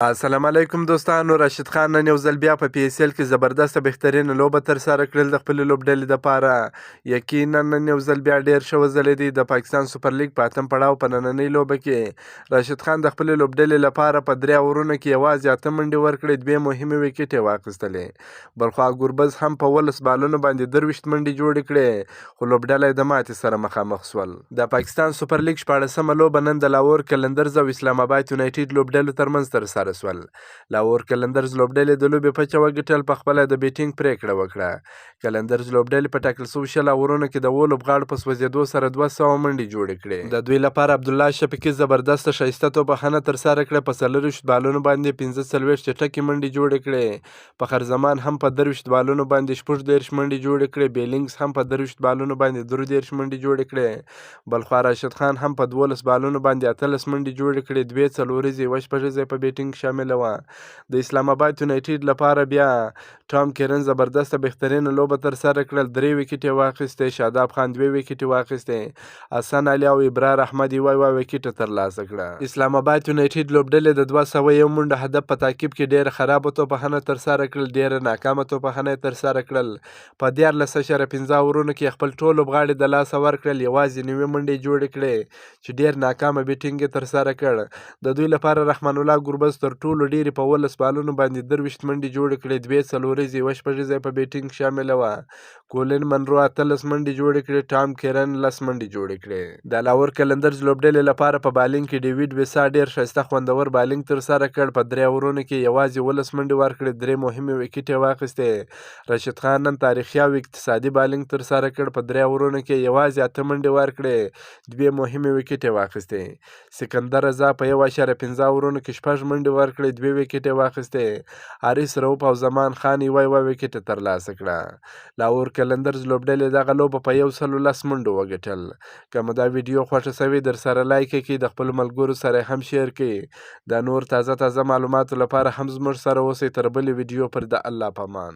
السلام علیکم دوستانو، راشد خان نن یو ځل بیا په پی اس ایل کې زبردسته بهترینه لوبه ترسره کړل د خپلې لوبډلې دپاره. یقینا نن یو ځل بیا ډېر ښه وځلېدی. د پاکستان سوپر لیګ په اتم پړاو په نننۍ لوبه کې راشد خان د خپلې لوبډلې لپاره په 3 اورونو کې یوازې 8 منډې ورکړې، 2 مهمې ویکټ یې واخیستلې. بلخوا ګوربز هم په 19 بالونو باندې 23 منډې جوړې کړې، خو لوبډله یې د ماتې سره مخامخ سول. د پاکستان سوپر لیګ 14مه لوبه نن د لاهور قلندرز او اسلام آباد یونایټډ لوبډلو ترمنځ ترسره سول. لاهور قلندرز لوبډلې د لوبې پچه وګټل، په خپله د بیټینګ پرېکړه وکړه. قلندرز لوبډلې په ټاکل شوو 20 اورونو کې د 10 لوبغاړو په سوځېدو سره 200 منډې جوړې کړې. د دوی لپاره عبدالله شفیقي زبردسته ښایسته توپخانه ترسره کړه، په 40 بالونو باندې 45 چټکې منډې جوړې کړې. فخر زمان هم په 23 بالونو باندې 14 منډې جوړې کړې. بیلینګز هم په 23 بالونو باندې 13 منډې جوړې کړې. بلخوا راشد خان هم په 12 بالونو باندې 18 منډې جوړې کړې. 2 څلوریزې یوه شپږیزه په بیټینګ شامله وه. د اسلام آباد یونایټډ لپاره بیا ټام کیرن زبردسته بهترینه لوبه ترسره کړل. 3 ویکټ یې واخیستې، شاداب خان 2 ویکټ یې واخیستې، حسن علي او ابرار احمد یوه ویکټ ترلاسه کړه. اسلام آباد یونایټډ لوبډلې د 201 منډو هدف په تعقیب کې ډېره خرابه توپخانه ترسره کړل، ډېره ناکامه توپخانه یې ترسره کړل. په 14.15 اورونو کې خپل ټول لوبغاړي د لاسه ورکړل، یوازې 9 منډې جوړې کړې چې ډېر ناکامه بیټینګ یې ترسره کړ. د دوی لپاره رحمان الله ګوربز تر ټولو ډېرې په 19 بالونو باندې 23 منډې جوړې کړې، 2 څلوریزې یوه شپږیزه په بیټینګ شامله وه. کولین منرو 18 منډې جوړې کړې، ټام کیرن 10 منډې جوړې کړې. د لاهور قلندرز لوبډلې لپاره په بالینګ کې ډیوډ ویسا ډېر ښایسته خوندور بالینګ ترسره کړ. په 3 اورونو کې یوازې 19 منډې ورکړې، 3 مهمې ویکټ یې واخیستې. راشد خان نن تاریخي او اقتصادي بالینګ ترسره کړ، په 3 اورونو کې یوازې 8 منډې ورکړې، 2 مهمې ویکټ یې واخیستې. سکندر رضا په 1.15 اورونو کې 6 منډې ورکړې، 2 ویکټ یې واخیستې. حارث رؤف او زمان خان یوه ویکټ ترلاسه کړه. لاهور قلندرز لوبډلې دغه لوبه په 110 منډو وګټل. که مو دا ویډیو خوښه شوې درسره لایک کړئ، د خپلو ملګرو سره هم شیر کړئ. د نور تازه معلوماتو لپاره هم زموږ سره اوسئ. تر بلې ویډیو پر د الله په امان.